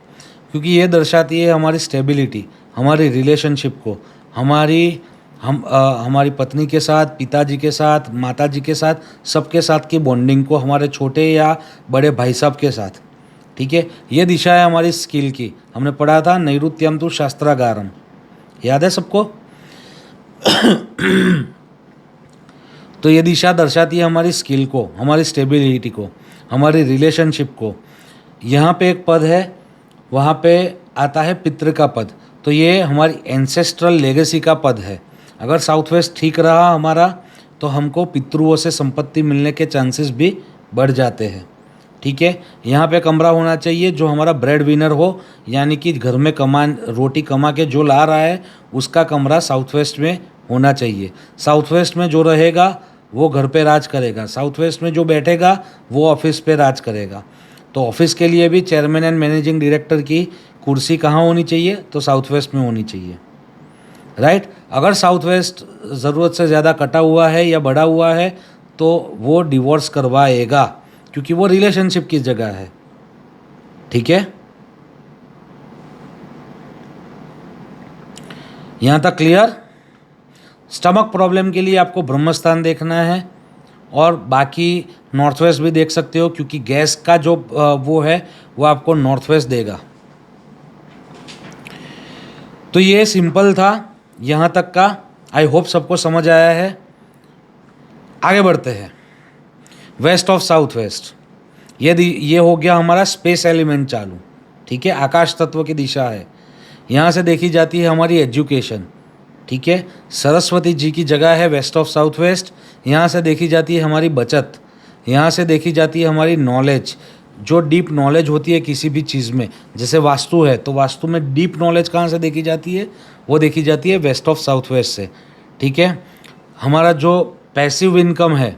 क्योंकि ये दर्शाती है हमारी स्टेबिलिटी, हमारी रिलेशनशिप को, हमारी पत्नी के साथ, पिताजी के साथ, माताजी के साथ, सबके साथ की बॉन्डिंग को, हमारे छोटे या बड़े भाई साहब के साथ, ठीक है। ये दिशा है हमारी स्किल की। हमने पढ़ा था नैऋत्यम तु शास्त्रागारम, याद है सबको। तो ये दिशा दर्शाती है हमारी स्किल को, हमारी स्टेबिलिटी को, हमारी रिलेशनशिप को। यहाँ पे एक पद है, वहाँ पे आता है पितृ का पद, तो ये हमारी एंसेस्ट्रल लेगेसी का पद है। अगर साउथ वेस्ट ठीक रहा हमारा, तो हमको पितृओं से संपत्ति मिलने के चांसेस भी बढ़ जाते हैं, ठीक है। यहाँ पे कमरा होना चाहिए जो हमारा ब्रेड विनर हो, यानी कि घर में रोटी कमा के जो ला रहा है उसका कमरा साउथ वेस्ट में होना चाहिए। साउथ वेस्ट में जो रहेगा वो घर पे राज करेगा, साउथ वेस्ट में जो बैठेगा वो ऑफिस पे राज करेगा। तो ऑफिस के लिए भी चेयरमैन एंड मैनेजिंग डायरेक्टर की कुर्सी कहाँ होनी चाहिए, तो साउथ वेस्ट में होनी चाहिए, राइट। अगर साउथ वेस्ट ज़रूरत से ज़्यादा कटा हुआ है या बढ़ा हुआ है तो वो डिवोर्स करवाएगा, क्योंकि वो रिलेशनशिप की जगह है, ठीक है। यहाँ तक क्लियर। स्टमक प्रॉब्लम के लिए आपको ब्रह्मस्थान देखना है, और बाकी नॉर्थ वेस्ट भी देख सकते हो, क्योंकि गैस का जो वो है वो आपको नॉर्थ वेस्ट देगा। तो ये सिंपल था यहाँ तक का, आई होप सबको समझ आया है। आगे बढ़ते हैं। वेस्ट ऑफ साउथ वेस्ट, ये हो गया हमारा स्पेस एलिमेंट चालू, ठीक है। आकाश तत्व की दिशा है, यहाँ से देखी जाती है हमारी एजुकेशन, ठीक है। सरस्वती जी की जगह है वेस्ट ऑफ साउथ वेस्ट। यहाँ से देखी जाती है हमारी बचत, यहाँ से देखी जाती है हमारी नॉलेज, जो डीप नॉलेज होती है किसी भी चीज़ में। जैसे वास्तु है, तो वास्तु में डीप नॉलेज कहाँ से देखी जाती है, वो देखी जाती है वेस्ट ऑफ साउथ वेस्ट से, ठीक है। हमारा जो पैसिव इनकम है,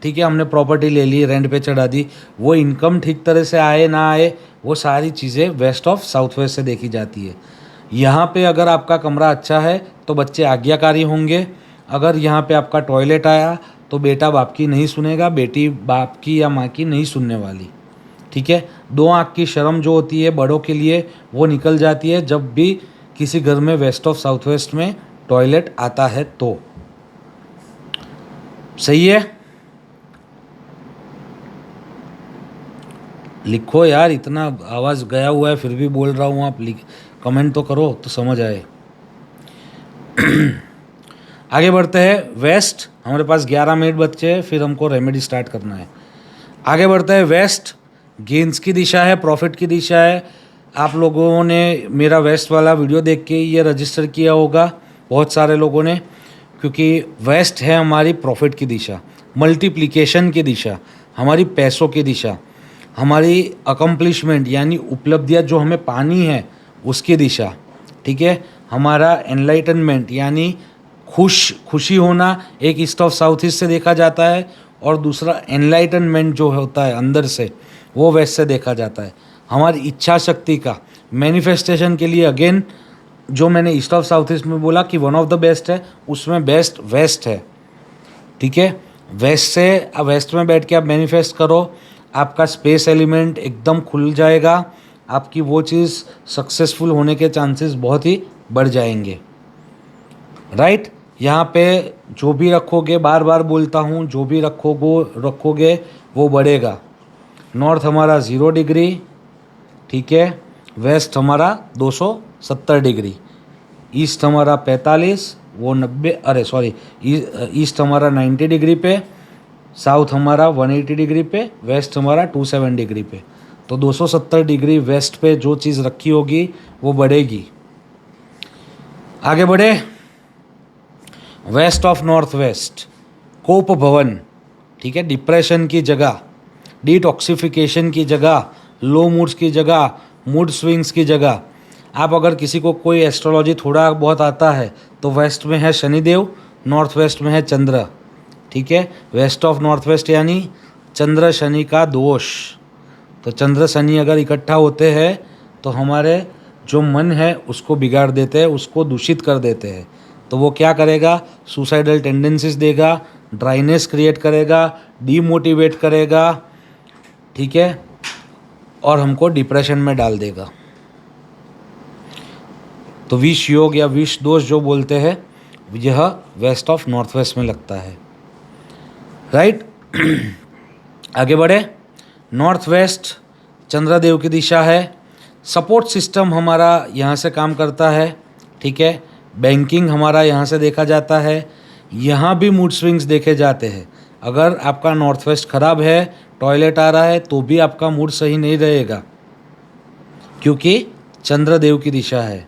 ठीक है, हमने प्रॉपर्टी ले ली, रेंट पे चढ़ा दी, वो इनकम ठीक तरह से आए ना आए, वो सारी चीज़ें वेस्ट ऑफ साउथ वेस्ट से देखी जाती है। यहाँ पे अगर आपका कमरा अच्छा है तो बच्चे आज्ञाकारी होंगे। अगर यहाँ पे आपका टॉयलेट आया तो बेटा बाप की नहीं सुनेगा, बेटी बाप की या माँ की नहीं सुनने वाली, ठीक है। दो आँख की शर्म जो होती है बड़ों के लिए, वो निकल जाती है जब भी किसी घर में वेस्ट ऑफ साउथ वेस्ट में टॉयलेट आता है तो। सही है, लिखो यार, इतना आवाज़ गया हुआ है फिर भी बोल रहा हूँ, आप कमेंट तो करो तो समझ आए। आगे बढ़ते हैं। वेस्ट, हमारे पास 11 मिनट बचे हैं, फिर हमको रेमेडी स्टार्ट करना है। आगे बढ़ते हैं। वेस्ट गेंस की दिशा है, प्रॉफिट की दिशा है। आप लोगों ने मेरा वेस्ट वाला वीडियो देख के ये रजिस्टर किया होगा, बहुत सारे लोगों ने, क्योंकि वेस्ट है हमारी प्रॉफिट की दिशा, मल्टीप्लिकेशन की दिशा, हमारी पैसों की दिशा, हमारी अकम्प्लिशमेंट यानी उपलब्धियाँ जो हमें पानी है उसकी दिशा, ठीक है। हमारा एनलाइटनमेंट यानी खुशी होना एक ईस्ट ऑफ साउथ ईस्ट से देखा जाता है, और दूसरा एनलाइटनमेंट जो होता है अंदर से, वो वेस्ट से देखा जाता है। हमारी इच्छा शक्ति का मैनिफेस्टेशन के लिए अगेन जो मैंने ईस्ट ऑफ साउथ ईस्ट में बोला कि वन ऑफ द बेस्ट है, उसमें बेस्ट वेस्ट है, ठीक है। वेस्ट से वेस्ट में बैठ के आप मैनिफेस्ट करो, आपका स्पेस एलिमेंट एकदम खुल जाएगा, आपकी वो चीज़ सक्सेसफुल होने के चांसेस बहुत ही बढ़ जाएंगे। राइट, यहाँ पे जो भी रखोगे, बार बार बोलता हूँ, जो भी रखोगे वो बढ़ेगा। नॉर्थ हमारा 0 डिग्री, ठीक है, वेस्ट हमारा 270 डिग्री, ईस्ट हमारा 45, वो 90, अरे सॉरी, ईस्ट हमारा 90 डिग्री पे, साउथ हमारा 180 डिग्री पे, वेस्ट हमारा 27 डिग्री पे। तो 270 डिग्री वेस्ट पे जो चीज़ रखी होगी वो बढ़ेगी। आगे बढ़े, वेस्ट ऑफ नॉर्थ वेस्ट, कोप भवन, ठीक है, डिप्रेशन की जगह, डिटॉक्सिफिकेशन की जगह, लो मूड्स की जगह, मूड स्विंग्स की जगह। आप अगर किसी को कोई एस्ट्रोलॉजी थोड़ा बहुत आता है तो वेस्ट में है शनिदेव, नॉर्थ वेस्ट में है चंद्र, ठीक है। वेस्ट ऑफ नॉर्थ वेस्ट यानी चंद्र शनि का दोष। तो चंद्र शनि अगर इकट्ठा होते हैं तो हमारे जो मन है उसको बिगाड़ देते हैं, उसको दूषित कर देते हैं। तो वो क्या करेगा, सुसाइडल टेंडेंसीज देगा, ड्राइनेस क्रिएट करेगा, डीमोटिवेट करेगा, ठीक है, और हमको डिप्रेशन में डाल देगा। तो विष योग या विष दोष जो बोलते हैं यह वेस्ट ऑफ नॉर्थ वेस्ट में लगता है। राइट, आगे बढ़े, नॉर्थ वेस्ट चंद्रदेव की दिशा है। सपोर्ट सिस्टम हमारा यहाँ से काम करता है, ठीक है। बैंकिंग हमारा यहाँ से देखा जाता है। यहाँ भी मूड स्विंग्स देखे जाते हैं। अगर आपका नॉर्थ वेस्ट खराब है, टॉयलेट आ रहा है, तो भी आपका मूड सही नहीं रहेगा, क्योंकि चंद्रदेव की दिशा है।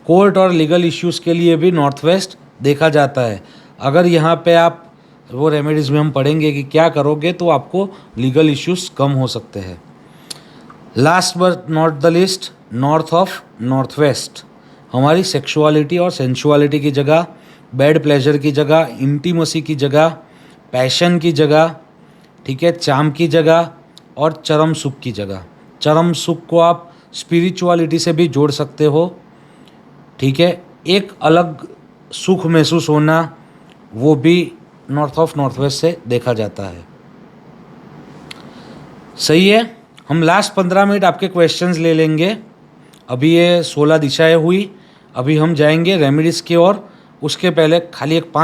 कोर्ट और लीगल इश्यूज़ के लिए भी नॉर्थ वेस्ट देखा जाता है। अगर यहाँ पे आप, वो रेमेडीज़ में हम पढ़ेंगे कि क्या करोगे तो आपको लीगल इश्यूज़ कम हो सकते हैं। Last but not the list, north of north west हमारी सेक्सुअलिटी और सेंसुअलिटी की जगह, बैड प्लेजर की जगह, इंटीमेसी की जगह, पैशन की जगह, ठीक है, चाम की जगह और चरम सुख की जगह। चरम सुख को आप स्पिरिचुअलिटी से भी जोड़ सकते हो, ठीक है। एक अलग सुख महसूस होना, वो भी नॉर्थ ऑफ नॉर्थ वेस्ट से देखा जाता है। सही है, हम लास्ट 15 मिनट आपके क्वेश्चंस ले लेंगे। अभी ये 16 दिशाएं हुई, अभी हम जाएंगे रेमेडीज़ की ओर। उसके पहले खाली एक